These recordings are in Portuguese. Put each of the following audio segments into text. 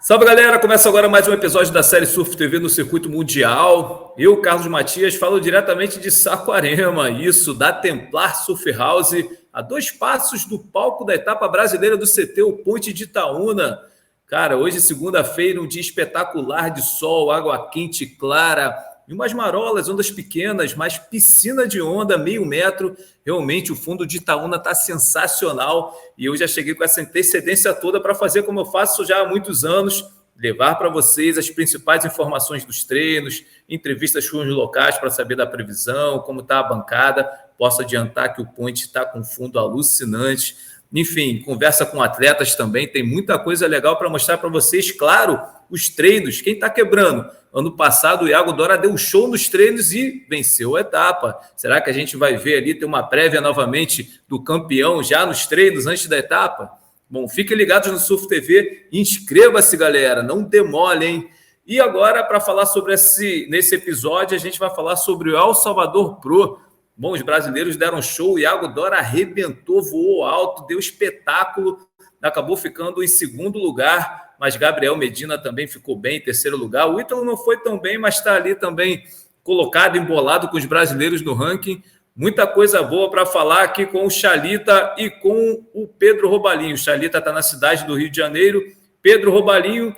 Salve, galera! Começa agora mais um episódio da série Surf TV no circuito mundial. Eu, Carlos Matias, falo diretamente de Saquarema, isso, da Templar Surf House, a 2 passos do palco da etapa brasileira do CT, o Ponte de Itaúna. Cara, hoje, segunda-feira, um dia espetacular de sol, água quente clara, e umas marolas, ondas pequenas, mas piscina de onda, meio metro. Realmente o fundo de Itaúna está sensacional e eu já cheguei com essa antecedência toda para fazer como eu faço já há muitos anos, levar para vocês as principais informações dos treinos, entrevistas com os locais para saber da previsão, como está a bancada. Posso adiantar que o Ponte está com fundo alucinante. Enfim, conversa com atletas também, tem muita coisa legal para mostrar para vocês. Claro, os treinos, quem está quebrando? Ano passado o Iago Dora deu show nos treinos e venceu a etapa. Será que a gente vai ver ali, ter uma prévia novamente do campeão já nos treinos antes da etapa? Bom, fiquem ligados no Surf TV, inscreva-se, galera, não demole, hein? E agora, para falar sobre nesse episódio, a gente vai falar sobre o El Salvador Pro. Bom, os brasileiros deram show, o Iago Dora arrebentou, voou alto, deu espetáculo, acabou ficando em segundo lugar, mas Gabriel Medina também ficou bem em terceiro lugar. O Ítalo não foi tão bem, mas está ali também colocado, embolado com os brasileiros no ranking. Muita coisa boa para falar aqui com o Chalita e com o Pedro Robalinho. O Chalita está na cidade do Rio de Janeiro, Pedro Robalinho,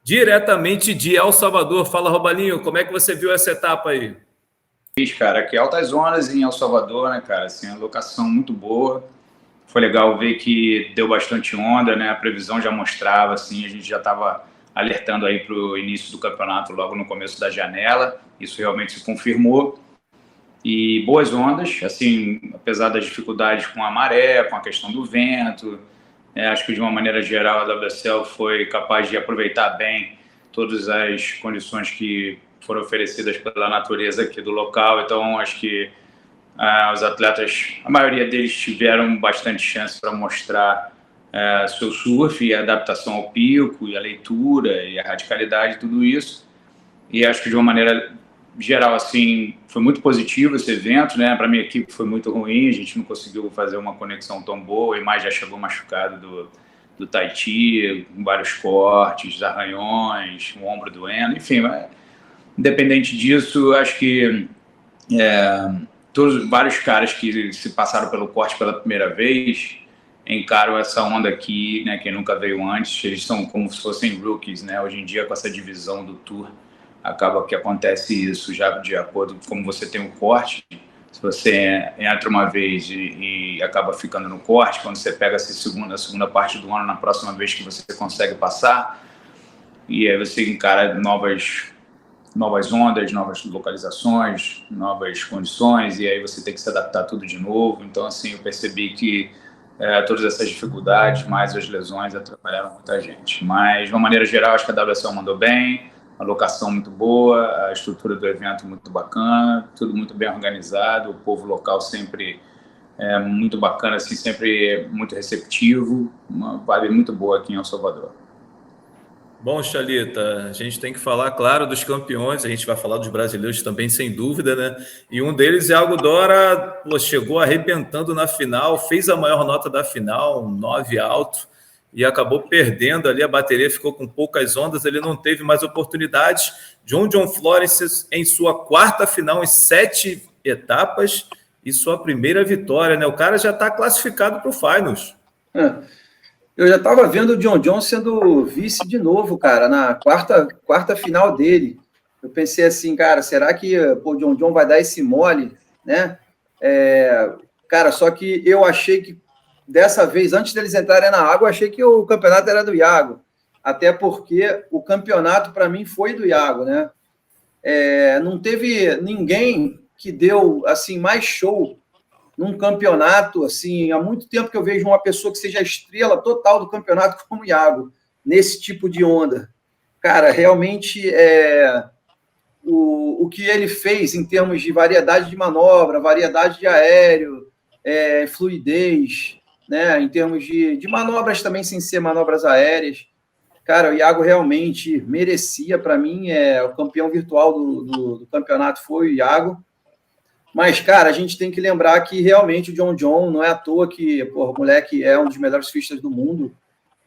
diretamente de El Salvador. Fala, Robalinho, como é que você viu essa etapa aí? Cara, aqui altas zonas em El Salvador, né, cara, assim, a locação muito boa. Foi legal ver que deu bastante onda, né, a previsão já mostrava, assim, a gente já estava alertando aí para o início do campeonato logo no começo da janela, isso realmente se confirmou. E boas ondas, assim, apesar das dificuldades com a maré, com a questão do vento, acho que de uma maneira geral a WSL foi capaz de aproveitar bem todas as condições que foram oferecidas pela natureza aqui do local. Então acho que os atletas, a maioria deles tiveram bastante chance para mostrar seu surf e a adaptação ao pico e a leitura e a radicalidade, tudo isso. E acho que de uma maneira geral, assim, foi muito positivo esse evento, né? Para minha equipe foi muito ruim, a gente não conseguiu fazer uma conexão tão boa, e mais já chegou machucado do Tahiti, com vários cortes, arranhões, o ombro doendo, enfim. Independente disso, acho que vários caras que se passaram pelo corte pela primeira vez encaram essa onda aqui, né? Quem nunca veio antes, eles são como se fossem rookies, né? Hoje em dia, com essa divisão do Tour, acaba que acontece isso já de acordo com como você tem o corte. Se você entra uma vez e acaba ficando no corte, quando você pega a segunda parte do ano, na próxima vez que você consegue passar, e aí você encara novas ondas, novas localizações, novas condições, e aí você tem que se adaptar tudo de novo. Então, assim, eu percebi que todas essas dificuldades, mais as lesões, atrapalharam muita gente. Mas, de uma maneira geral, acho que a WSL mandou bem, a locação muito boa, a estrutura do evento muito bacana, tudo muito bem organizado, o povo local sempre muito bacana, assim, sempre muito receptivo, uma vibe muito boa aqui em El Salvador. Bom, Chalita, a gente tem que falar, claro, dos campeões, a gente vai falar dos brasileiros também, sem dúvida, né? E um deles, Iago Dora, chegou arrebentando na final, fez a maior nota da final, um 9 alto, e acabou perdendo ali, a bateria ficou com poucas ondas, ele não teve mais oportunidades. John Florence em sua 4ª final em 7 etapas e sua primeira vitória, né? O cara já está classificado para o Finals. Eu já estava vendo o John sendo vice de novo, cara, na quarta final dele. Eu pensei assim, cara, será que o John vai dar esse mole, né? Cara, só que eu achei que dessa vez, antes deles entrarem na água, eu achei que o campeonato era do Iago. Até porque o campeonato, para mim, foi do Iago, né? Não teve ninguém que deu assim mais show num campeonato, assim, há muito tempo que eu vejo uma pessoa que seja a estrela total do campeonato como o Iago, nesse tipo de onda. Cara, realmente o que ele fez em termos de variedade de manobra, variedade de aéreo, fluidez, né, em termos de manobras também sem ser manobras aéreas. Cara, o Iago realmente merecia, para mim, o campeão virtual do campeonato foi o Iago. Mas, cara, a gente tem que lembrar que realmente o John não é à toa que o moleque é um dos melhores surfistas do mundo.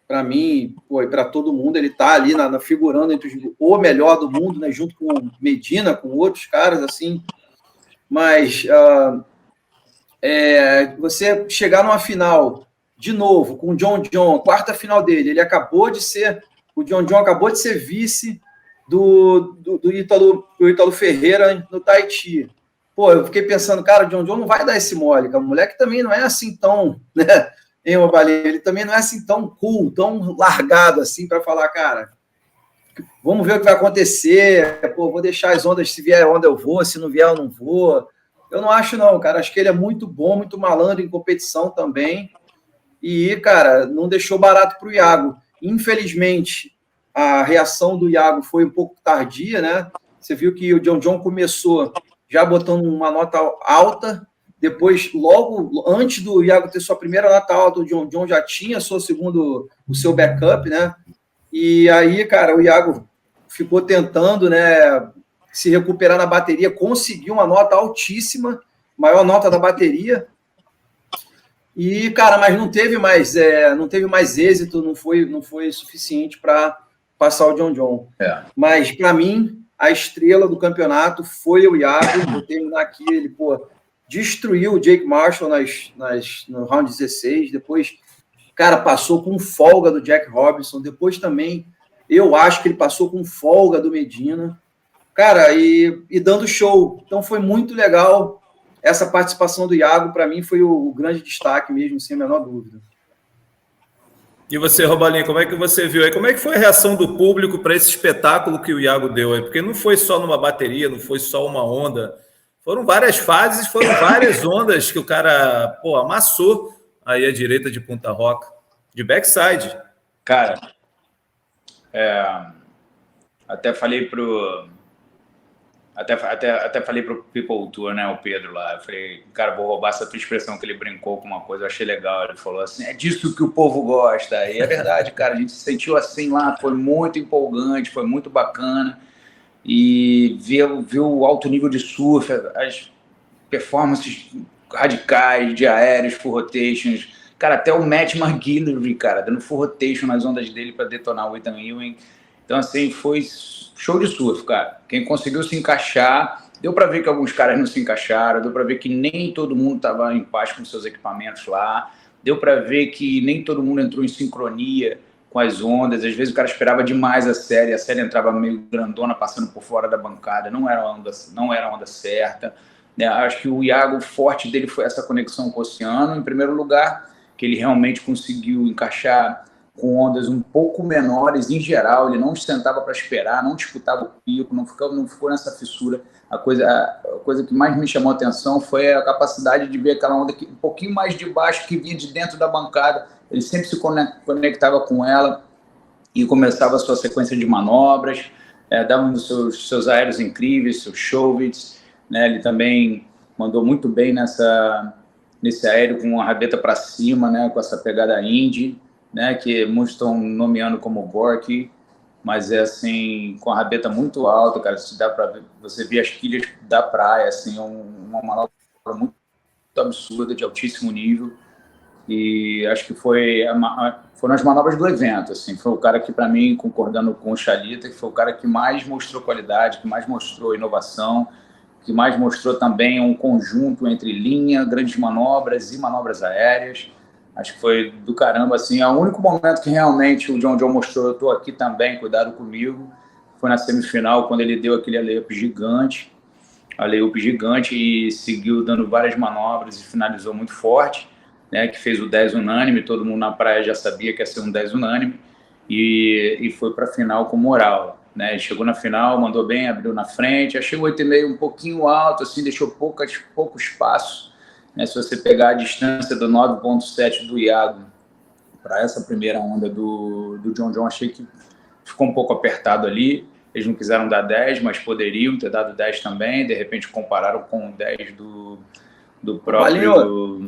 para mim, pô, e para todo mundo, ele tá ali figurando entre o melhor do mundo, né, junto com Medina, com outros caras, assim, mas você chegar numa final, de novo, com o John John, a quarta final dele, o John John acabou de ser vice do Ítalo Ferreira no Tahiti. Pô, eu fiquei pensando, cara, o John John não vai dar esse mole, cara. O moleque também não é assim tão, né, ele também não é assim tão cool, tão largado assim para falar, cara, vamos ver o que vai acontecer, pô, vou deixar as ondas, se vier onda eu vou, se não vier eu não vou. Eu não acho não, cara, acho que ele é muito bom, muito malandro em competição também, e, cara, não deixou barato para o Iago. Infelizmente, a reação do Iago foi um pouco tardia, né? Você viu que o John John começou já botando uma nota alta, depois, logo antes do Iago ter sua primeira nota alta, o John John já tinha o seu backup, né? E aí, cara, o Iago ficou tentando, né, se recuperar na bateria, conseguiu uma nota altíssima, maior nota da bateria. E, cara, mas não teve mais êxito, não foi suficiente para passar o John John. Mas, para mim, a estrela do campeonato foi o Iago. Vou terminar aqui, ele, destruiu o Jake Marshall no round 16, depois, cara, passou com folga do Jack Robinson, depois também, eu acho que ele passou com folga do Medina, cara, e dando show. Então, foi muito legal. Essa participação do Iago, para mim, foi o grande destaque mesmo, sem a menor dúvida. E você, Robalinho, como é que você viu aí? Como é que foi a reação do público para esse espetáculo que o Iago deu aí? Porque não foi só numa bateria, não foi só uma onda. Foram várias fases, foram várias ondas que o cara, amassou aí a direita de Punta Roca, de backside. Cara, até falei pro People Tour, né, o Pedro lá, eu falei, cara, vou roubar essa tua expressão que ele brincou com uma coisa, eu achei legal, ele falou assim, é disso que o povo gosta, e é verdade, cara, a gente se sentiu assim lá, foi muito empolgante, foi muito bacana, e ver o alto nível de surf, as performances radicais de aéreos, full rotations, cara, até o Matt McGillivray, cara, dando full rotation nas ondas dele para detonar o Ethan Ewing. Então, assim, foi show de surf, cara. Quem conseguiu se encaixar, deu para ver que alguns caras não se encaixaram, deu para ver que nem todo mundo estava em paz com seus equipamentos lá, deu para ver que nem todo mundo entrou em sincronia com as ondas. Às vezes o cara esperava demais a série entrava meio grandona, passando por fora da bancada, não era a onda certa. Acho que o Iago, forte dele foi essa conexão com o oceano, em primeiro lugar, que ele realmente conseguiu encaixar com ondas um pouco menores em geral, ele não sentava para esperar, não disputava o pico, não ficou nessa fissura. A coisa que mais me chamou a atenção foi a capacidade de ver aquela onda um pouquinho mais de baixo, que vinha de dentro da bancada, ele sempre se conectava com ela e começava a sua sequência de manobras, dava os seus aéreos incríveis, seus showbits, né? Ele também mandou muito bem nesse aéreo com a rabeta para cima, né? Com essa pegada indie, né, que muitos estão nomeando como Gorky, mas é assim, com a rabeta muito alta, cara, se dá para ver, você vê as quilhas da praia, assim, uma manobra muito absurda, de altíssimo nível, e acho que foram as manobras do evento, assim, foi o cara que, para mim, concordando com o Chalita, que foi o cara que mais mostrou qualidade, que mais mostrou inovação, que mais mostrou também um conjunto entre linha, grandes manobras e manobras aéreas. Acho que foi do caramba, assim, é o único momento que realmente o John John mostrou, eu tô aqui também, cuidado comigo, foi na semifinal, quando ele deu aquele alley-up gigante e seguiu dando várias manobras e finalizou muito forte, né, que fez o 10 unânime, todo mundo na praia já sabia que ia ser um 10 unânime, e foi para a final com moral, né, chegou na final, mandou bem, abriu na frente, achei o 8,5 um pouquinho alto, assim, deixou pouco espaço. Se você pegar a distância do 9,7 do Iago para essa primeira onda do John John, achei que ficou um pouco apertado ali. Eles não quiseram dar 10, mas poderiam ter dado 10 também. De repente compararam com o 10 do próprio... Valeu.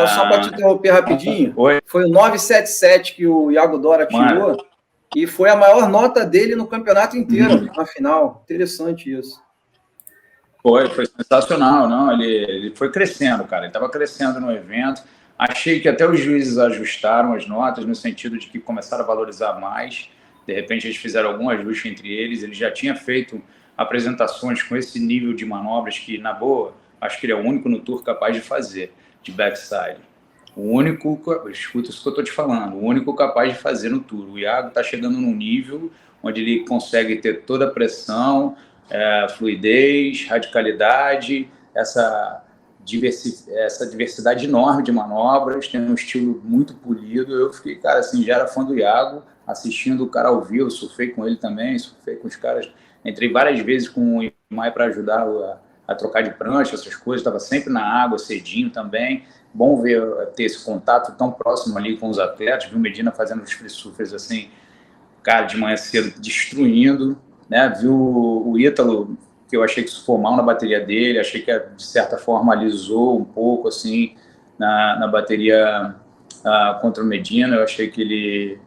Só para te interromper rapidinho, foi o 9,77 que o Iago Dora tirou, e foi a maior nota dele no campeonato inteiro, na final. Interessante isso. Foi sensacional, não? Ele foi crescendo, cara. Ele estava crescendo no evento. Achei que até os juízes ajustaram as notas, no sentido de que começaram a valorizar mais. De repente, eles fizeram algum ajuste entre eles. Ele já tinha feito apresentações com esse nível de manobras que, na boa, acho que ele é o único no Tour capaz de fazer, de backside. O único, escuta isso que eu estou te falando, o único capaz de fazer no Tour. O Iago está chegando num nível onde ele consegue ter toda a pressão, fluidez, radicalidade, essa diversidade enorme de manobras, tem um estilo muito polido. Eu fiquei, cara, assim, já era fã do Iago, assistindo o cara ao vivo, surfei com ele também, surfei com os caras, entrei várias vezes com o Imai para ajudar a trocar de prancha, essas coisas, estava sempre na água, cedinho também. Bom ter esse contato tão próximo ali com os atletas, viu o Medina fazendo os free surfers assim, cara, de manhã cedo, destruindo, né? Viu o Ítalo, que eu achei que surfou mal na bateria dele, achei que de certa forma alisou um pouco assim na bateria contra o Medina. Eu achei que ele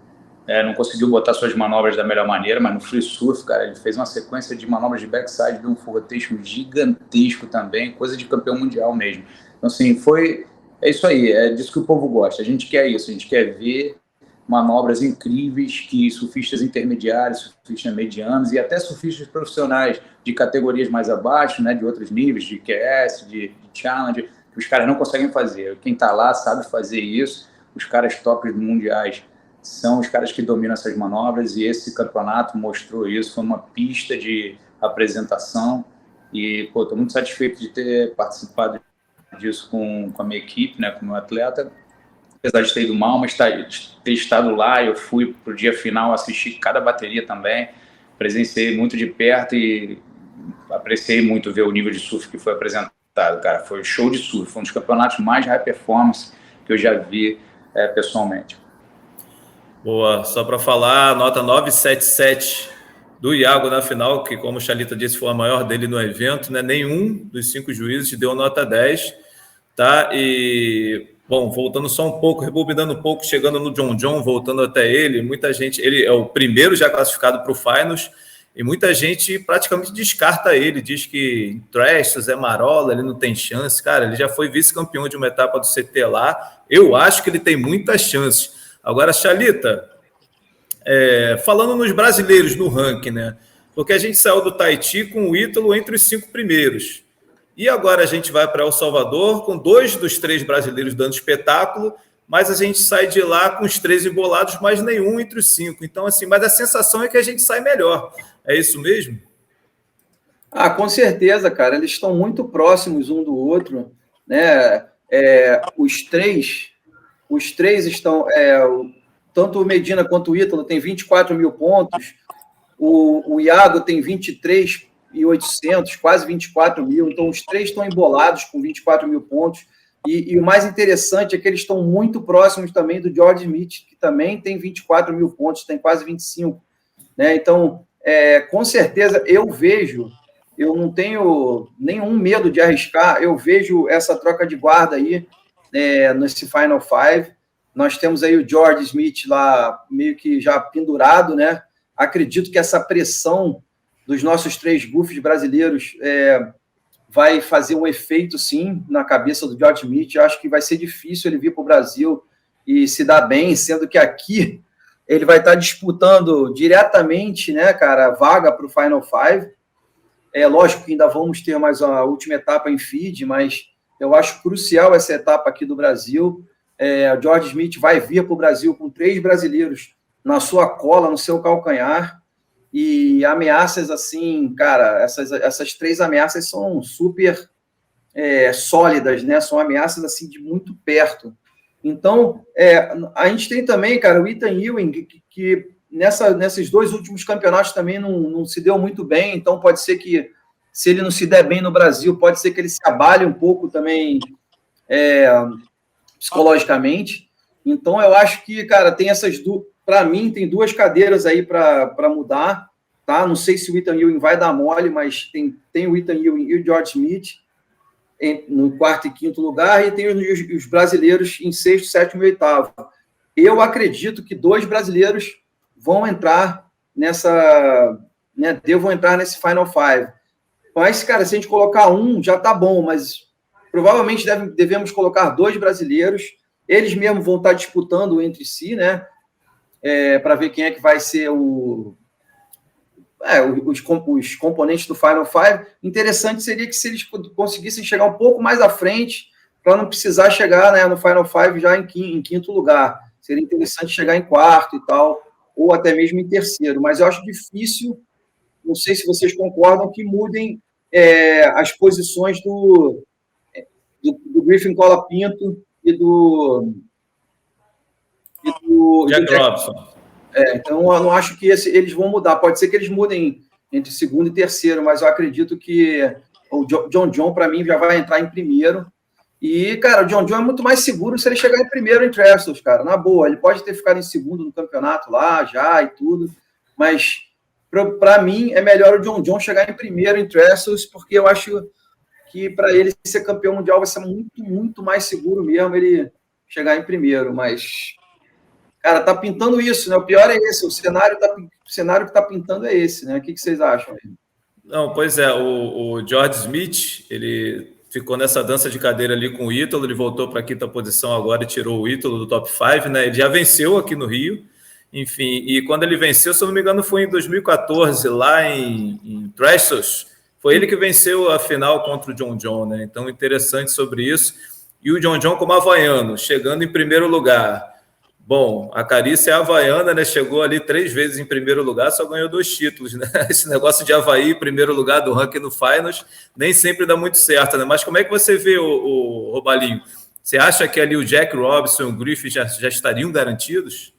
não conseguiu botar suas manobras da melhor maneira, mas no free surf, cara, ele fez uma sequência de manobras de backside de um full rotation gigantesco também, coisa de campeão mundial mesmo. Então, assim, é isso aí, é disso que o povo gosta. A gente quer isso, a gente quer ver manobras incríveis que surfistas intermediários, surfistas medianos e até surfistas profissionais de categorias mais abaixo, né, de outros níveis, de QS, de Challenge, que os caras não conseguem fazer. Quem está lá sabe fazer isso. Os caras tops mundiais são os caras que dominam essas manobras, e esse campeonato mostrou isso. Foi uma pista de apresentação e, pô, estou muito satisfeito de ter participado disso com a minha equipe, né, com o meu atleta. Apesar de ter ido mal, mas ter estado lá, eu fui pro dia final, assisti cada bateria também, presenciei muito de perto e apreciei muito ver o nível de surf que foi apresentado, cara. Foi show de surf, foi um dos campeonatos mais high performance que eu já vi pessoalmente. Boa, só para falar, nota 977 do Iago na final, que, como o Chalita disse, foi a maior dele no evento, né? Nenhum dos 5 juízes deu nota 10, tá? E, bom, voltando só um pouco, rebobinando um pouco, chegando no John, voltando até ele, muita gente, ele é o primeiro já classificado para o Finals, e muita gente praticamente descarta ele, diz que em Trash, Zé Marola, ele não tem chance. Cara, ele já foi vice-campeão de uma etapa do CT lá, eu acho que ele tem muitas chances. Agora, Chalita, falando nos brasileiros no ranking, né? Porque a gente saiu do Tahiti com o Ítalo entre os 5 primeiros. E agora a gente vai para El Salvador com 2 dos 3 brasileiros dando espetáculo, mas a gente sai de lá com os 3 embolados, mas nenhum entre os 5. Então, assim, mas a sensação é que a gente sai melhor. É isso mesmo? Com certeza, cara. Eles estão muito próximos um do outro, né? Os três estão... tanto o Medina quanto o Ítalo tem 24 mil pontos, o Iago tem 23.800, quase 24 mil, então os 3 estão embolados com 24 mil pontos, e o mais interessante é que eles estão muito próximos também do George Smith, que também tem 24 mil pontos, tem quase 25, né? Então, com certeza, eu não tenho nenhum medo de arriscar, eu vejo essa troca de guarda aí, nesse Final Five. Nós temos aí o George Smith lá meio que já pendurado, né? Acredito que essa pressão dos nossos 3 goofs brasileiros vai fazer um efeito, sim, na cabeça do George Smith. Eu acho que vai ser difícil ele vir para o Brasil e se dar bem, sendo que aqui ele vai estar disputando diretamente, né, cara, a vaga para o Final Five. Lógico que ainda vamos ter mais a última etapa em feed, mas eu acho crucial essa etapa aqui do Brasil. O George Smith vai vir para o Brasil com 3 brasileiros na sua cola, no seu calcanhar, e ameaças assim, cara, essas 3 ameaças são super sólidas, né? São ameaças assim de muito perto. Então, a gente tem também, cara, o Ethan Ewing, que nesses 2 últimos campeonatos também não se deu muito bem, então pode ser que, se ele não se der bem no Brasil, pode ser que ele se abale um pouco também psicologicamente. Então, eu acho que, cara, tem essas duas... Para mim, tem 2 cadeiras aí para mudar, tá? Não sei se o Ethan Ewing vai dar mole, mas tem o Ethan Ewing e o George Smith no 4º e 5º lugar, e tem os brasileiros em 6º, 7º e 8º. Eu acredito que 2 brasileiros vão entrar devam entrar nesse Final Five. Mas, cara, se a gente colocar um, já tá bom, mas provavelmente devemos colocar 2 brasileiros, eles mesmos vão estar disputando entre si, né? Para ver quem é que vai ser os componentes do Final Five. Interessante seria que se eles conseguissem chegar um pouco mais à frente, para não precisar chegar, né, no Final Five já em quinto lugar. Seria interessante chegar em quarto e tal, ou até mesmo em terceiro. Mas eu acho difícil, não sei se vocês concordam, que mudem as posições do Griffin Colapinto e do Jack Robinson. Então, eu não acho que eles vão mudar. Pode ser que eles mudem entre segundo e terceiro, mas eu acredito que o John, para mim, já vai entrar em primeiro. E, cara, o John é muito mais seguro se ele chegar em primeiro em Trestles, cara. Na boa, ele pode ter ficado em segundo no campeonato lá, já e tudo, mas para mim é melhor o John chegar em primeiro em Trestles, porque eu acho que para ele ser campeão mundial vai ser muito, muito mais seguro mesmo ele chegar em primeiro, mas... Cara, tá pintando isso, né? O pior é esse, o cenário que tá pintando é esse, né? O que vocês acham aí? Não, pois é, o George Smith, ele ficou nessa dança de cadeira ali com o Ítalo, ele voltou para a quinta posição agora e tirou o Ítalo do top 5, né? Ele já venceu aqui no Rio, enfim, e quando ele venceu, se eu não me engano, foi em 2014, lá em Trestles, foi ele que venceu a final contra o John, né? Então, interessante sobre isso. E o John como havaiano, chegando em primeiro lugar. Bom, a Carícia é havaiana, né? Chegou ali 3 vezes em primeiro lugar, só ganhou 2 títulos, né? Esse negócio de Havaí, primeiro lugar do ranking no Finals, nem sempre dá muito certo, né? Mas como é que você vê o Robalinho? Você acha que ali o Jack Robinson e o Griffith já estariam garantidos?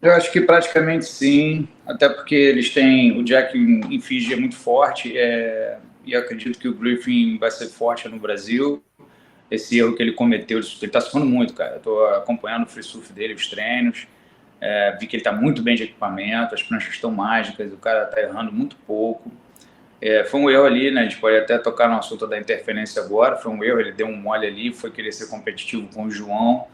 Eu acho que praticamente sim, até porque eles têm... O Jack em Fiji é muito forte, e acredito que o Griffin vai ser forte no Brasil. Esse erro que ele cometeu, ele está sofrendo muito, cara. Eu estou acompanhando o free surf dele, os treinos, vi que ele está muito bem de equipamento, as pranchas estão mágicas, o cara está errando muito pouco. Foi um erro ali, né? A gente pode até tocar no assunto da interferência agora. Foi um erro, ele deu um mole ali, foi querer ser competitivo com o João,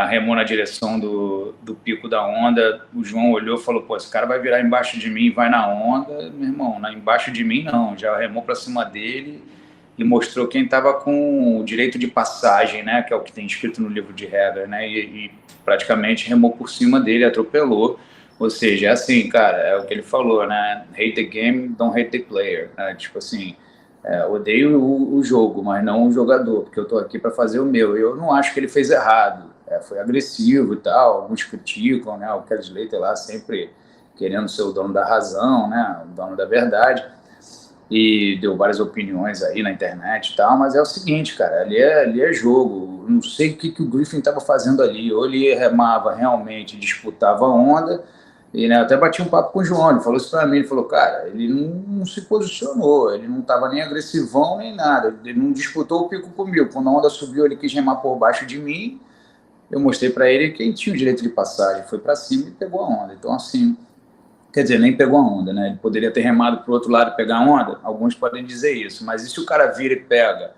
remou na direção do pico da onda. O João olhou e falou: pô, esse cara vai virar embaixo de mim e vai na onda. Meu irmão, embaixo de mim não, já remou para cima dele e mostrou quem estava com o direito de passagem, né, que é o que tem escrito no livro de regras, né, e praticamente remou por cima dele, atropelou. Ou seja, é assim, cara, é o que ele falou, né, hate the game, don't hate the player, né, tipo assim, odeio o jogo, mas não o jogador, porque eu tô aqui para fazer o meu. Eu não acho que ele fez errado, foi agressivo e tal, alguns criticam, né, o Kelly Slater lá sempre querendo ser o dono da razão, né, o dono da verdade, e deu várias opiniões aí na internet e tal, mas é o seguinte, cara, ali é jogo. Não sei o que o Griffin estava fazendo ali, ou ele remava realmente, disputava a onda, e, né, até bati um papo com o João, ele falou isso pra mim, ele falou, cara, ele não se posicionou, ele não estava nem agressivão nem nada, ele não disputou o pico comigo. Quando a onda subiu, ele quis remar por baixo de mim, eu mostrei para ele que ele tinha o direito de passagem, foi para cima e pegou a onda. Então, assim, quer dizer, nem pegou a onda, né? Ele poderia ter remado para o outro lado e pegar a onda, alguns podem dizer isso, mas e se o cara vira e pega?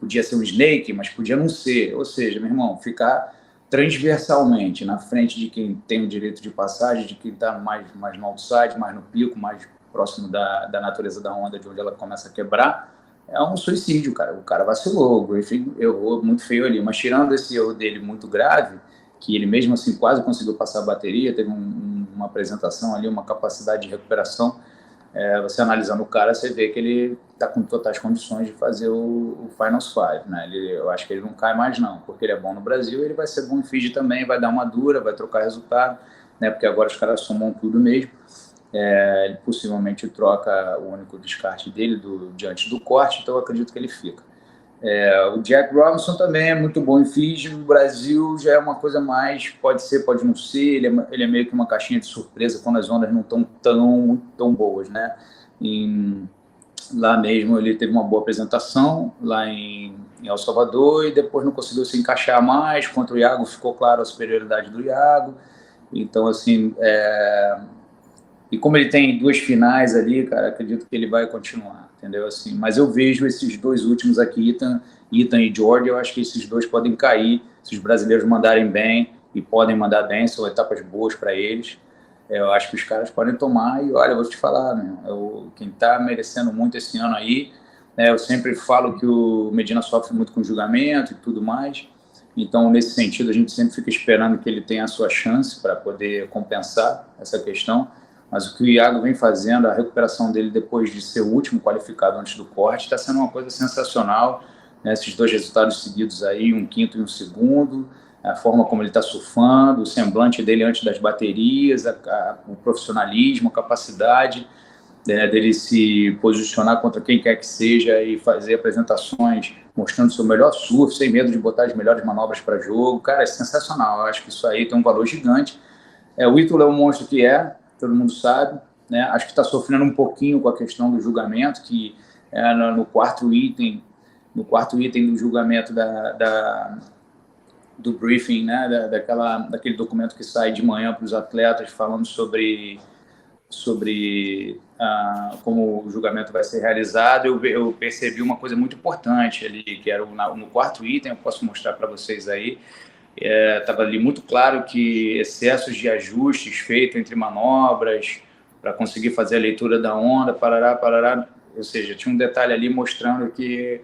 Podia ser um snake, mas podia não ser. Ou seja, meu irmão, ficar transversalmente na frente de quem tem o direito de passagem, de quem está mais no outside, mais no pico, mais próximo da natureza da onda, de onde ela começa a quebrar, é um suicídio, cara. O cara vacilou, o Griffin errou muito feio ali, mas tirando esse erro dele muito grave, que ele mesmo assim quase conseguiu passar a bateria, teve uma apresentação ali, uma capacidade de recuperação, você analisando o cara, você vê que ele está com totais condições de fazer o Finals 5, né? Eu acho que ele não cai mais não, porque ele é bom no Brasil, ele vai ser bom em Fiji também, vai dar uma dura, vai trocar resultado, né? Porque agora os caras somam tudo mesmo. Ele possivelmente troca o único descarte dele diante do corte, então eu acredito que ele fica. O Jack Robinson também é muito bom em Fiji, no Brasil já é uma coisa mais, pode ser, pode não ser, ele é meio que uma caixinha de surpresa quando as ondas não estão tão boas, né? Lá mesmo ele teve uma boa apresentação, lá em El Salvador, e depois não conseguiu se encaixar mais, contra o Iago ficou claro a superioridade do Iago, então assim, e como ele tem 2 finais ali, cara, acredito que ele vai continuar, entendeu? Assim, mas eu vejo esses 2 últimos aqui, Ethan e George, eu acho que esses 2 podem cair, se os brasileiros mandarem bem, e podem mandar bem, são etapas boas para eles. Eu acho que os caras podem tomar, e olha, eu vou te falar, quem está merecendo muito esse ano aí, eu sempre falo que o Medina sofre muito com julgamento e tudo mais, Então, nesse sentido, a gente sempre fica esperando que ele tenha a sua chance para poder compensar essa questão. Mas o que o Iago vem fazendo, a recuperação dele depois de ser o último qualificado antes do corte, está sendo uma coisa sensacional, né? Esses 2 resultados seguidos aí, um quinto e um segundo, a forma como ele está surfando, o semblante dele antes das baterias, o profissionalismo, a capacidade dele se posicionar contra quem quer que seja e fazer apresentações mostrando seu melhor surf, sem medo de botar as melhores manobras para jogo. Cara, é sensacional. Eu acho que isso aí tem um valor gigante. O Ítalo é um monstro que todo mundo sabe, né? Acho que está sofrendo um pouquinho com a questão do julgamento, que no quarto item do julgamento do briefing, né? Daquele documento que sai de manhã para os atletas falando sobre como o julgamento vai ser realizado, eu percebi uma coisa muito importante ali, que era no quarto item, eu posso mostrar para vocês aí, estava ali muito claro que excessos de ajustes feitos entre manobras para conseguir fazer a leitura da onda, parará, ou seja, tinha um detalhe ali mostrando que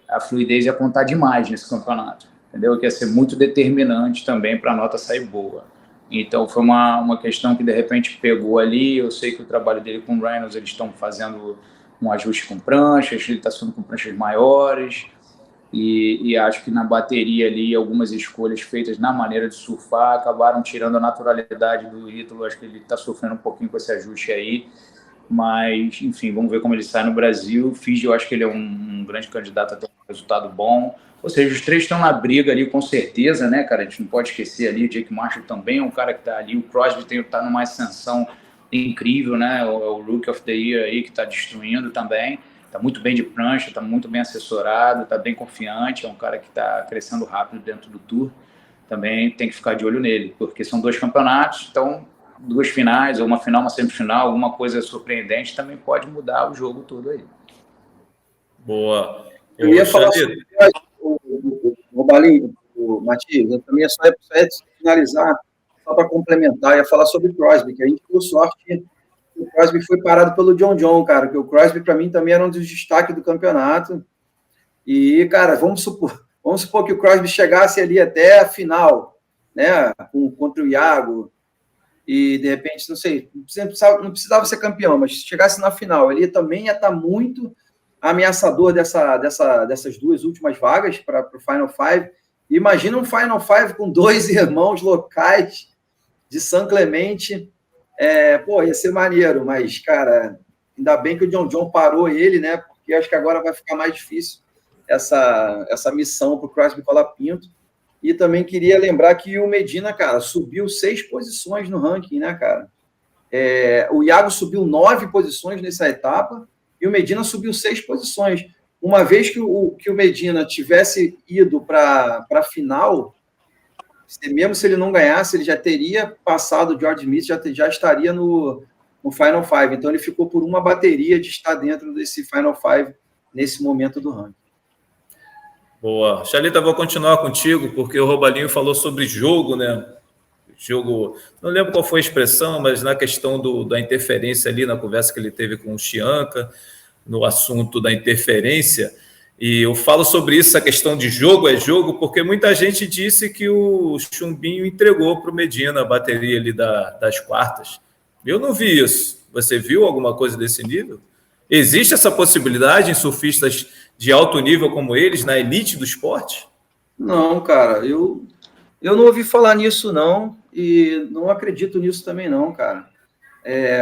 a fluidez ia contar demais nesse campeonato, entendeu? Que ia ser muito determinante também para a nota sair boa. Então, foi uma questão que, de repente, pegou ali. Eu sei que o trabalho dele com o Reynolds, eles estão fazendo um ajuste com pranchas, ele está sendo com pranchas maiores, e acho que na bateria ali, algumas escolhas feitas na maneira de surfar acabaram tirando a naturalidade do Ítalo. Acho que ele está sofrendo um pouquinho com esse ajuste aí, mas, enfim, vamos ver como ele sai no Brasil. Fiji, eu acho que ele é um grande candidato a ter um resultado bom. Ou seja, os 3 estão na briga ali, com certeza, né, cara? A gente não pode esquecer ali, o Jake Marshall também é um cara que está ali, o Crosby está numa ascensão incrível, né? O Rookie of the Year aí, que está destruindo também. Está muito bem de prancha, está muito bem assessorado, está bem confiante, é um cara que está crescendo rápido dentro do Tour. Também tem que ficar de olho nele, porque são 2 campeonatos, então 2 finais, ou uma final, uma semifinal, alguma coisa surpreendente também pode mudar o jogo todo aí. Boa. Eu ia falar sobre o Balinho, o Matias, eu também só ia finalizar, só para complementar, ia falar sobre o Crosby, que a gente deu sorte que o Crosby foi parado pelo John, cara, que o Crosby, para mim, também era um dos destaques do campeonato. E, cara, vamos supor que o Crosby chegasse ali até a final, né, contra o Iago, e, de repente, não sei, não precisava ser campeão, mas se chegasse na final, ele também ia estar muito ameaçador dessas 2 últimas vagas para o Final Five. Imagina um Final Five com 2 irmãos locais de São Clemente. Ia ser maneiro, mas, cara, ainda bem que o John parou ele, né? Porque acho que agora vai ficar mais difícil essa missão para o Crosby Colapinto. E também queria lembrar que o Medina, cara, subiu 6 posições no ranking, né, cara? O Iago subiu 9 posições nessa etapa e o Medina subiu 6 posições. Uma vez que o Medina tivesse ido para a final, mesmo se ele não ganhasse, ele já teria passado o George Smith, já estaria no Final Five. Então, ele ficou por uma bateria de estar dentro desse Final Five nesse momento do ranking. Boa. Xalita, vou continuar contigo, porque o Robalinho falou sobre jogo, né? Jogo, não lembro qual foi a expressão, mas na questão da interferência ali, na conversa que ele teve com o Chianca, no assunto da interferência, e eu falo sobre isso, a questão de jogo é jogo, porque muita gente disse que o Chumbinho entregou para o Medina a bateria ali das quartas. Eu não vi isso. Você viu alguma coisa desse nível? Existe essa possibilidade em surfistas de alto nível como eles, na elite do esporte? Não, cara, eu não ouvi falar nisso, não, e não acredito nisso também, não, cara.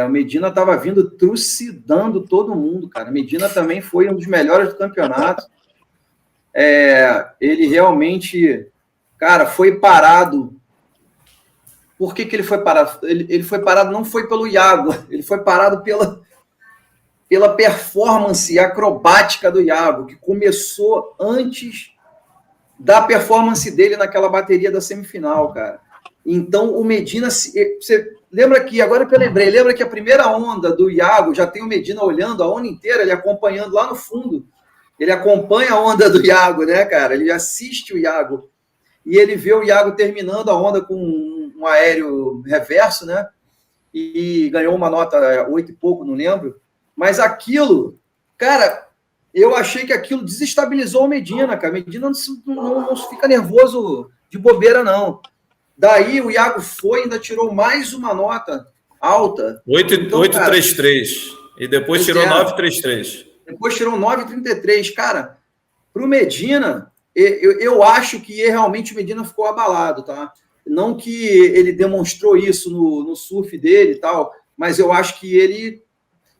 O Medina estava vindo trucidando todo mundo, cara. Medina também foi um dos melhores do campeonato. Ele realmente, cara, foi parado. Por que ele foi parado? Ele foi parado, não foi pelo Iago, ele foi parado pela performance acrobática do Iago, que começou antes da performance dele naquela bateria da semifinal, cara. Então, o Medina... Você lembra que, agora que eu lembrei, lembra que a primeira onda do Iago já tem o Medina olhando a onda inteira, ele acompanhando lá no fundo. Ele acompanha a onda do Iago, né, cara? Ele assiste o Iago. E ele vê o Iago terminando a onda com um aéreo reverso, né? E ganhou uma nota 8 e pouco, não lembro. Mas aquilo, cara, eu achei que aquilo desestabilizou o Medina, cara. O Medina não fica nervoso de bobeira, não. Daí o Iago foi e ainda tirou mais uma nota alta. 8,33. E depois tirou 9,33. Depois tirou 9,33. Cara, para o Medina, eu acho que realmente o Medina ficou abalado, tá? Não que ele demonstrou isso no surf dele e tal, mas eu acho que ele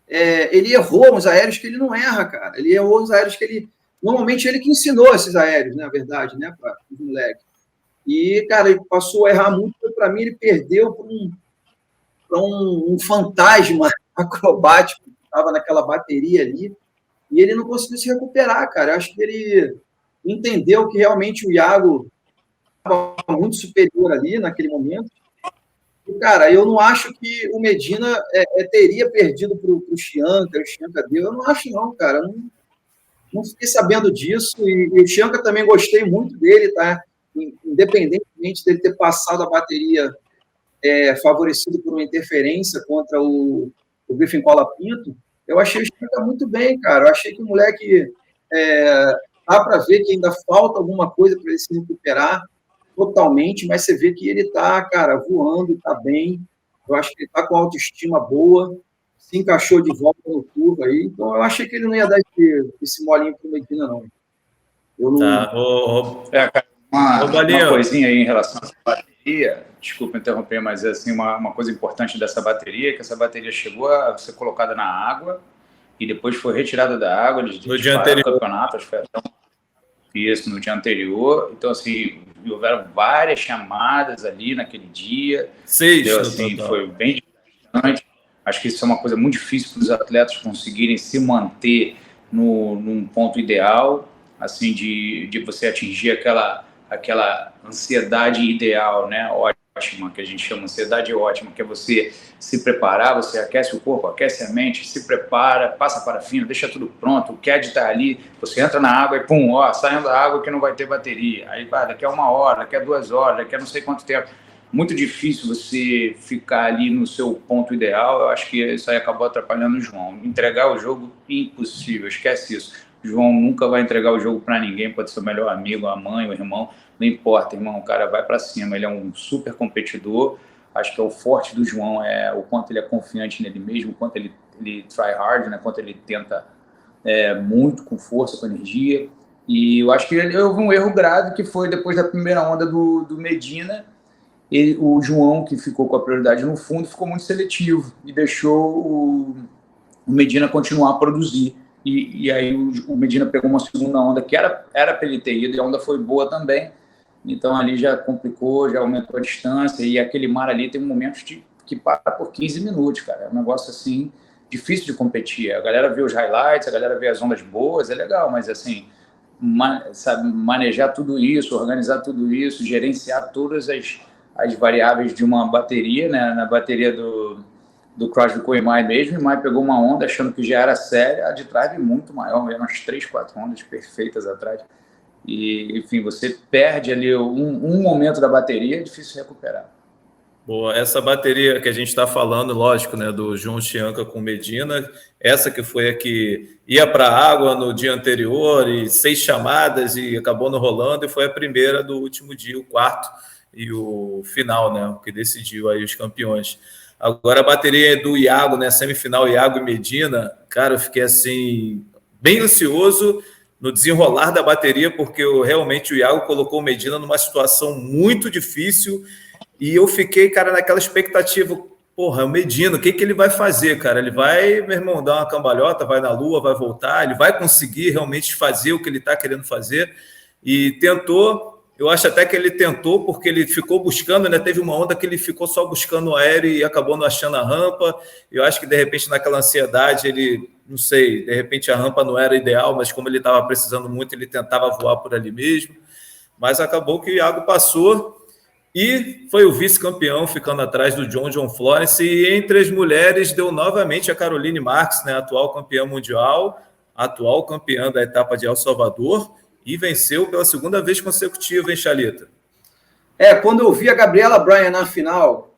errou uns aéreos que ele não erra, cara. Ele errou uns aéreos que ele... Normalmente ele que ensinou esses aéreos, na verdade, né, para os moleques. E, cara, ele passou a errar muito. Para mim, ele perdeu para um fantasma acrobático que estava naquela bateria ali. E ele não conseguiu se recuperar, cara. Eu acho que ele entendeu que realmente o Iago estava muito superior ali naquele momento. E, cara, eu não acho que o Medina teria perdido para o Chianca. O Chianca deu. Eu não acho, não, cara. Eu não fiquei sabendo disso. E o Chianca também gostei muito dele, tá? Independentemente dele ter passado a bateria favorecido por uma interferência contra o Griffin Colapinto, eu achei o Chianca muito bem, cara. Eu achei que o moleque dá para ver que ainda falta alguma coisa para ele se recuperar totalmente, mas você vê que ele está, cara, voando, está bem. Eu acho que ele está com autoestima boa, se encaixou de volta no curva aí. Então, eu achei que ele não ia dar esse molinho para o Medina, não. Eu não... Tá. Cara, uma coisinha aí em relação a essa bateria, desculpa interromper, mas assim, uma coisa importante dessa bateria é que essa bateria chegou a ser colocada na água e depois foi retirada da água. Eles no dia anterior. Campeonato, acho que foi isso, no dia anterior. Então, assim, houveram várias chamadas ali naquele dia. 6, assim, foi bem distante. Acho que isso é uma coisa muito difícil para os atletas conseguirem se manter num ponto ideal, assim, de você atingir aquela ansiedade ideal, né? Ótima, que a gente chama ansiedade ótima, que é você se preparar, você aquece o corpo, aquece a mente, se prepara, passa parafina, deixa tudo pronto, o CAD está ali, você entra na água e pum, saindo da água que não vai ter bateria, aí daqui a 1 hora, daqui a 2 horas, daqui a não sei quanto tempo. Muito difícil você ficar ali no seu ponto ideal. Eu acho que isso aí acabou atrapalhando o João. Entregar o jogo, impossível, esquece isso. O João nunca vai entregar o jogo para ninguém, pode ser o melhor amigo, a mãe, o irmão, não importa, irmão, o cara vai para cima. Ele é um super competidor. Acho que o forte do João é o quanto ele é confiante nele mesmo, o quanto ele try hard, né? Quanto ele tenta muito, com força, com energia. E eu acho que houve um erro grave, que foi depois da primeira onda do Medina. O João, que ficou com a prioridade no fundo, ficou muito seletivo e deixou o Medina continuar a produzir. E aí o Medina pegou uma segunda onda que era para ele ter ido, e a onda foi boa também. Então ali já complicou, já aumentou a distância, e aquele mar ali tem momentos que para por 15 minutos, cara. É um negócio assim, difícil de competir. A galera vê os highlights, a galera vê as ondas boas, é legal, mas assim, sabe, manejar tudo isso, organizar tudo isso, gerenciar todas as variáveis de uma bateria, né? Na bateria do CrossFit com o Imai mesmo, o Imai pegou uma onda achando que já era séria, a de trás é muito maior, eram umas 3, 4 ondas perfeitas atrás. E, enfim, você perde ali um momento da bateria, é difícil recuperar. Boa, essa bateria que a gente está falando, lógico, né, do João Chianca com Medina, essa que foi a que ia para a água no dia anterior, e 6 chamadas, e acabou não rolando, e foi a primeira do último dia, o quarto, e o final, né, o que decidiu aí os campeões. Agora a bateria do Iago, né, semifinal Iago e Medina, cara, eu fiquei assim, bem ansioso no desenrolar da bateria, porque realmente o Iago colocou o Medina numa situação muito difícil, e eu fiquei, cara, naquela expectativa, porra, o Medina, o que ele vai fazer, cara? Ele vai, meu irmão, dar uma cambalhota, vai na lua, vai voltar, ele vai conseguir realmente fazer o que ele está querendo fazer, e tentou. Eu acho até que ele tentou, porque ele ficou buscando, né? Teve uma onda que ele ficou só buscando o aéreo e acabou não achando a rampa. Eu acho que, de repente, naquela ansiedade, ele, não sei, de repente a rampa não era ideal, mas como ele estava precisando muito, ele tentava voar por ali mesmo. Mas acabou que o Iago passou e foi o vice-campeão, ficando atrás do John Florence. E entre as mulheres, deu novamente a Caroline Marques, né? Atual campeã mundial, atual campeã da etapa de El Salvador, e venceu pela segunda vez consecutiva, hein, Chalita? Quando eu vi a Gabriela Bryan na final,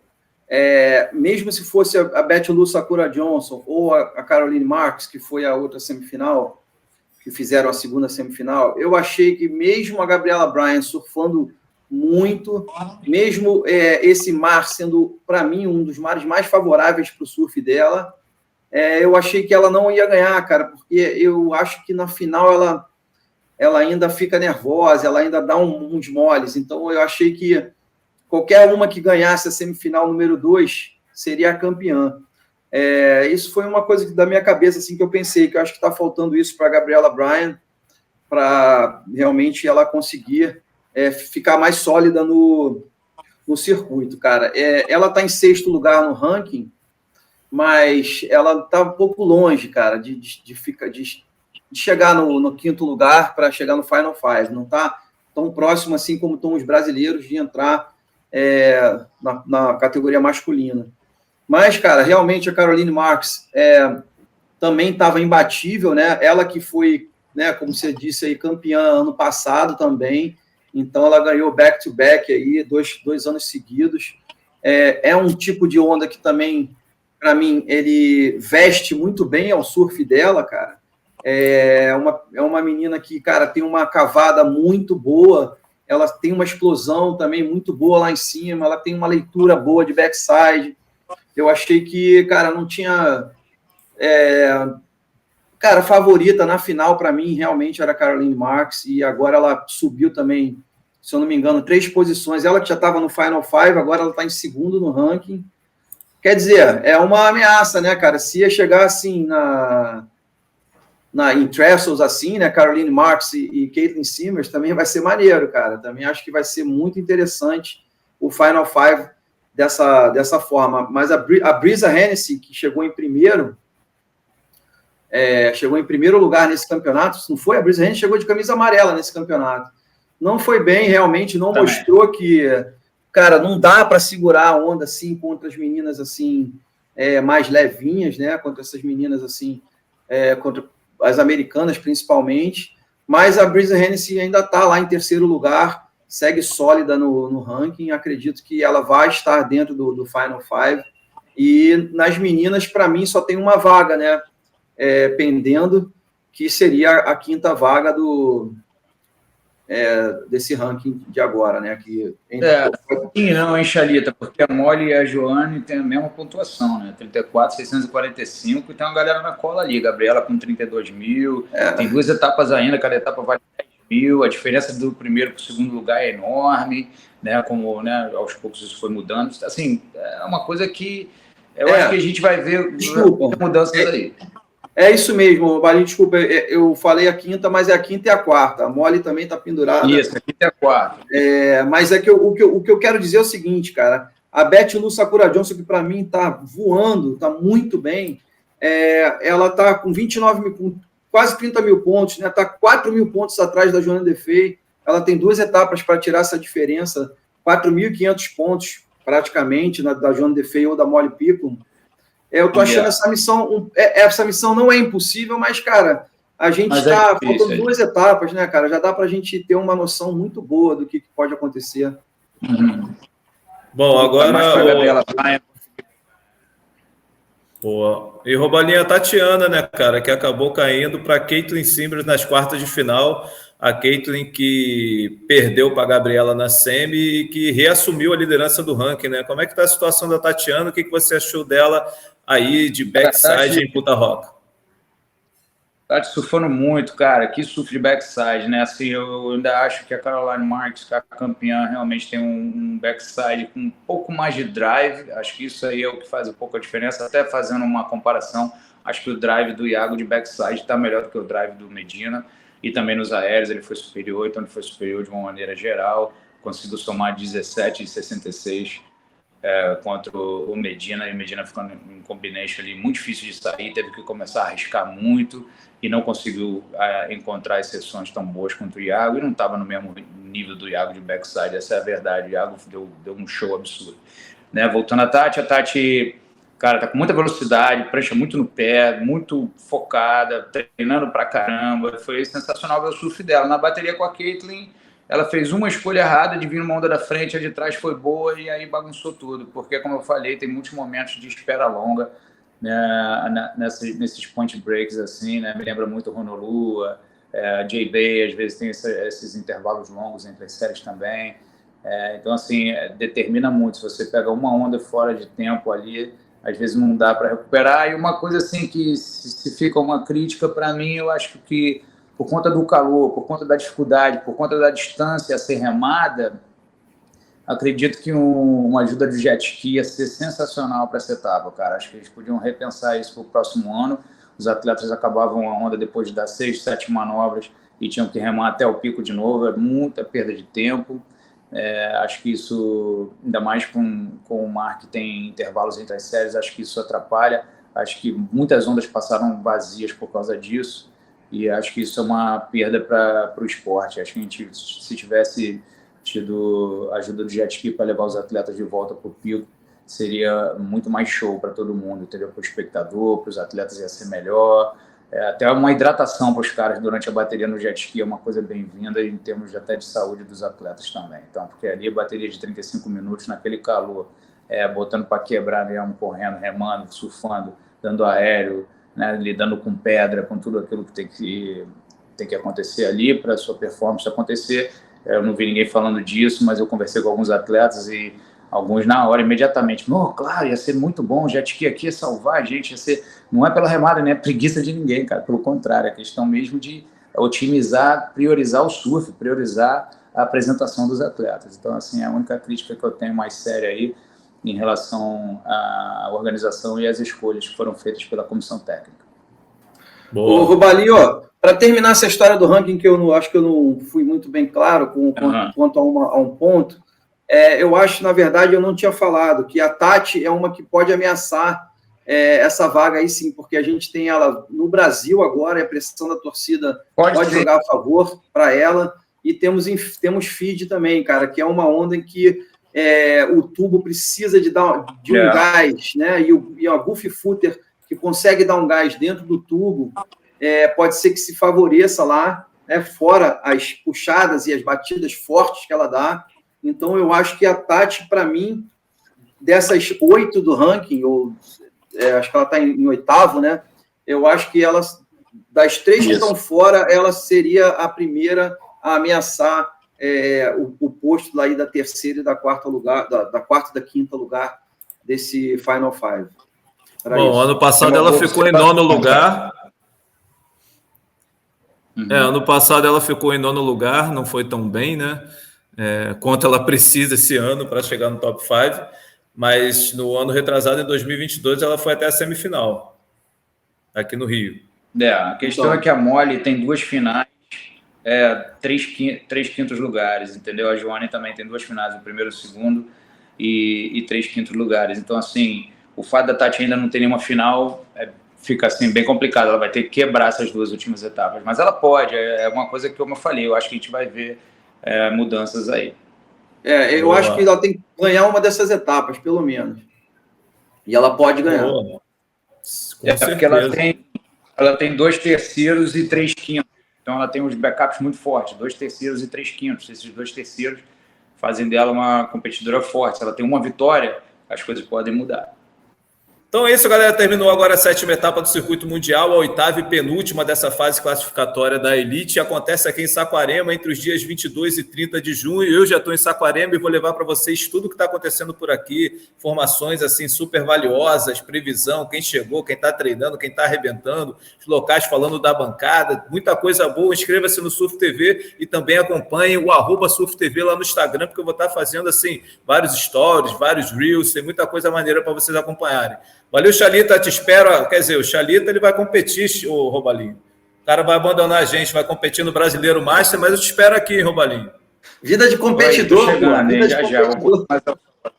mesmo se fosse a Betty Lou Sakura Johnson ou a Caroline Marks, que foi a outra semifinal, que fizeram a segunda semifinal, eu achei que mesmo a Gabriela Bryan surfando muito, mesmo esse mar sendo, para mim, um dos mares mais favoráveis para o surf dela, eu achei que ela não ia ganhar, cara, porque eu acho que na final ela ainda fica nervosa, ela ainda dá uns moles, então eu achei que qualquer uma que ganhasse a semifinal número 2 seria a campeã. Isso foi uma coisa da minha cabeça assim, que eu pensei, que eu acho que está faltando isso para a Gabriela Bryan, para realmente ela conseguir ficar mais sólida no circuito, cara. Ela está em 6º lugar no ranking, mas ela está um pouco longe, cara, de chegar no 5º lugar para chegar no Final Five. Não está tão próximo assim como estão os brasileiros de entrar na categoria masculina. Mas, cara, realmente a Caroline Marks também estava imbatível, né? Ela que foi, né, como você disse aí, campeã ano passado também. Então, ela ganhou back-to-back aí, dois anos seguidos. É um tipo de onda que também, para mim, ele veste muito bem ao surf dela, cara. É uma menina que, cara, tem uma cavada muito boa, ela tem uma explosão também muito boa lá em cima, ela tem uma leitura boa de backside. Eu achei que, cara, não tinha... Cara, favorita na final, para mim, realmente era a Caroline Marks, e agora ela subiu também, se eu não me engano, 3 posições. Ela que já estava no Final Five, agora ela está em 2º no ranking. Quer dizer, é uma ameaça, né, cara? Se ia chegar assim em Trestles, assim, né, Caroline Marks e Caitlin Simmers, também vai ser maneiro, cara. Também acho que vai ser muito interessante o Final Five dessa forma. Mas a Brisa Hennessy, que chegou em primeiro lugar nesse campeonato, não foi? A Brisa Hennessy chegou de camisa amarela nesse campeonato. Não foi bem, realmente, não também mostrou que, cara, não dá para segurar a onda assim contra as meninas assim mais levinhas, né? Contra essas meninas assim, contra as americanas principalmente. Mas a Brisa Hennessy ainda está lá em 3º lugar, segue sólida no ranking. Acredito que ela vai estar dentro do Final Five. E nas meninas, para mim, só tem uma vaga, né? Pendendo, que seria a 5ª vaga desse ranking de agora, né? Não, hein, Xalita, porque a Molly e a Joane têm a mesma pontuação, né? 34.645, e tem uma galera na cola ali, Gabriela com 32 mil, tem 2 etapas ainda, cada etapa vale 10 mil, a diferença do primeiro para o 2º lugar é enorme, né? Como, né, aos poucos isso foi mudando. Assim, é uma coisa que eu acho que a gente vai ver mudanças aí. É isso mesmo, Balinho, desculpa, eu falei a 5ª, mas é a 5ª e a 4ª. A Molly também está pendurada. Isso, a 5ª e a 4ª. Mas o que eu quero dizer é o seguinte, cara. A Beth Lu Sakura Johnson, que para mim está voando, está muito bem, ela está com 29 mil, quase 30 mil pontos, né? Está 4 mil pontos atrás da Joana Defey. Ela tem 2 etapas para tirar essa diferença, 4.500 pontos praticamente da Joana Defey ou da Molly Picon. Eu tô achando essa missão não é impossível, mas, cara, a gente está faltando 2 etapas, né, cara? Já dá para a gente ter uma noção muito boa do que pode acontecer. Bom, agora... E Robalinha, a Tatiana, né, cara, que acabou caindo para Caitlin Simmers nas quartas de final. A Caitlin que perdeu para a Gabriela na semi e que reassumiu a liderança do ranking, né? Como é que está a situação da Tatiana? O que você achou dela aí de backside em Punta Roca? Tá te surfando muito, cara. Que surf de backside, né? Assim, eu ainda acho que a Caroline Marks, que é a campeã, realmente tem um backside com um pouco mais de drive. Acho que isso aí é o que faz um pouco a diferença. Até fazendo uma comparação, acho que o drive do Iago de backside está melhor do que o drive do Medina. E também nos aéreos ele foi superior, então ele foi superior de uma maneira geral. Conseguiu somar 17,66 contra o Medina, e o Medina ficando em combination ali muito difícil de sair, teve que começar a arriscar muito e não conseguiu encontrar exceções tão boas quanto o Iago, e não estava no mesmo nível do Iago de backside, essa é a verdade. O Iago deu um show absurdo, né? Voltando a Tati, cara, tá com muita velocidade, prancha muito no pé, muito focada, treinando pra caramba. Foi sensacional ver o surf dela. Na bateria com a Caitlin, ela fez uma escolha errada de vir numa onda da frente, a de trás foi boa e aí bagunçou tudo. Porque, como eu falei, tem muitos momentos de espera longa, né, nesses point breaks, assim, né? Me lembra muito Honolulu, A J-Bay, às vezes, tem esses intervalos longos entre as séries também. Então, assim, determina muito. Se você pega uma onda fora de tempo ali, às vezes não dá para recuperar. E uma coisa, assim, que se fica uma crítica para mim, eu acho que por conta do calor, por conta da dificuldade, por conta da distância a ser remada, acredito que uma ajuda de jet ski ia ser sensacional para essa etapa, cara. Acho que eles podiam repensar isso para o próximo ano. Os atletas acabavam a onda depois de dar 6, 7 manobras e tinham que remar até o pico de novo. É muita perda de tempo. Acho que isso, ainda mais com o mar que tem intervalos entre as séries, acho que isso atrapalha. Acho que muitas ondas passaram vazias por causa disso. E acho que isso é uma perda para o esporte. Acho que a gente, se tivesse tido ajuda do jet ski para levar os atletas de volta para o pico, seria muito mais show para todo mundo, entendeu? Para o espectador, para os atletas ia ser melhor. Até uma hidratação para os caras durante a bateria no jet ski é uma coisa bem-vinda em termos até de saúde dos atletas também. Então, porque ali a bateria de 35 minutos naquele calor, botando para quebrar mesmo, correndo, remando, surfando, dando aéreo, né, lidando com pedra, com tudo aquilo que tem que acontecer ali para a sua performance acontecer. Eu não vi ninguém falando disso, mas eu conversei com alguns atletas e alguns na hora, imediatamente. Claro, ia ser muito bom, o jet ski aqui ia salvar a gente, ia ser... Não é pela remada, né? Preguiça de ninguém, cara. Pelo contrário, é questão mesmo de otimizar, priorizar o surf, priorizar a apresentação dos atletas. Então, assim, a única crítica que eu tenho mais séria aí em relação à organização e às escolhas que foram feitas pela comissão técnica. Boa. Ô, Robalinho, para terminar essa história do ranking, que eu acho que eu não fui muito bem claro quanto a um ponto, eu acho, na verdade, eu não tinha falado que a Tati é uma que pode ameaçar essa vaga aí sim, porque a gente tem ela no Brasil agora, a pressão da torcida pode jogar a favor para ela, e temos feed também, cara, que é uma onda em que o tubo precisa de um gás, né? E a Goofy Footer, que consegue dar um gás dentro do tubo, pode ser que se favoreça lá, né? Fora as puxadas e as batidas fortes que ela dá. Então, eu acho que a Tati, para mim, dessas 8 do ranking, acho que ela está em 8º, né? Eu acho que ela, das 3 que estão fora, ela seria a primeira a ameaçar o posto lá aí da 3ª e da 4ª lugar, da 4ª e da 5ª lugar desse Final Five. Bom, ano passado ela ficou em 9º lugar. Ano passado ela ficou em 9º lugar, não foi tão bem, né? Quanto ela precisa esse ano para chegar no top 5, mas no ano retrasado, em 2022, ela foi até a semifinal, aqui no Rio. A questão é que a Molly tem 2 finais, 3 quintos lugares, entendeu? A Joane também tem 2 finais, o primeiro e o segundo, e 3 quintos lugares. Então, assim, o fato da Tati ainda não ter nenhuma final fica assim, bem complicado. Ela vai ter que quebrar essas 2 últimas etapas, mas ela pode, é uma coisa que, como eu falei, eu acho que a gente vai ver mudanças aí. Eu acho que ela tem que ganhar uma dessas etapas, pelo menos. E ela pode ganhar. Porque ela tem 2 terceiros e 3 quintos. Então ela tem uns backups muito fortes, 2 terceiros e 3 quintos. Esses 2 terceiros fazem dela uma competidora forte. Se ela tem uma vitória, as coisas podem mudar. Então é isso, galera. Terminou agora a 7ª etapa do Circuito Mundial, a 8ª e penúltima dessa fase classificatória da Elite. Acontece aqui em Saquarema entre os dias 22 e 30 de junho. Eu já estou em Saquarema e vou levar para vocês tudo o que está acontecendo por aqui. Informações assim super valiosas, previsão, quem chegou, quem está treinando, quem está arrebentando, os locais falando da bancada, muita coisa boa. Inscreva-se no Surf TV e também acompanhe o @Surf TV lá no Instagram, porque eu vou estar fazendo assim vários stories, vários reels, tem muita coisa maneira para vocês acompanharem. Valeu, Chalita, te espero. Quer dizer, o Chalita ele vai competir, o Robalinho. O cara vai abandonar a gente, vai competir no Brasileiro Master, mas eu te espero aqui, hein, Robalinho. Vida de competidor,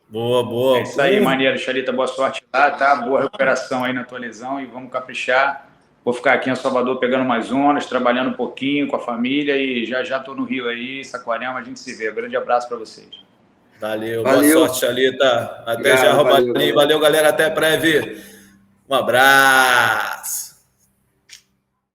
Boa. É isso aí, maneiro, Chalita, boa sorte lá, tá? Boa recuperação aí na tua lesão e vamos caprichar. Vou ficar aqui em Salvador pegando mais ondas, trabalhando um pouquinho com a família e já tô no Rio aí, Saquarema, a gente se vê. Um grande abraço para vocês. Valeu, boa sorte, Chalita. Até já, Robalinho. Valeu, galera. Até breve. Um abraço.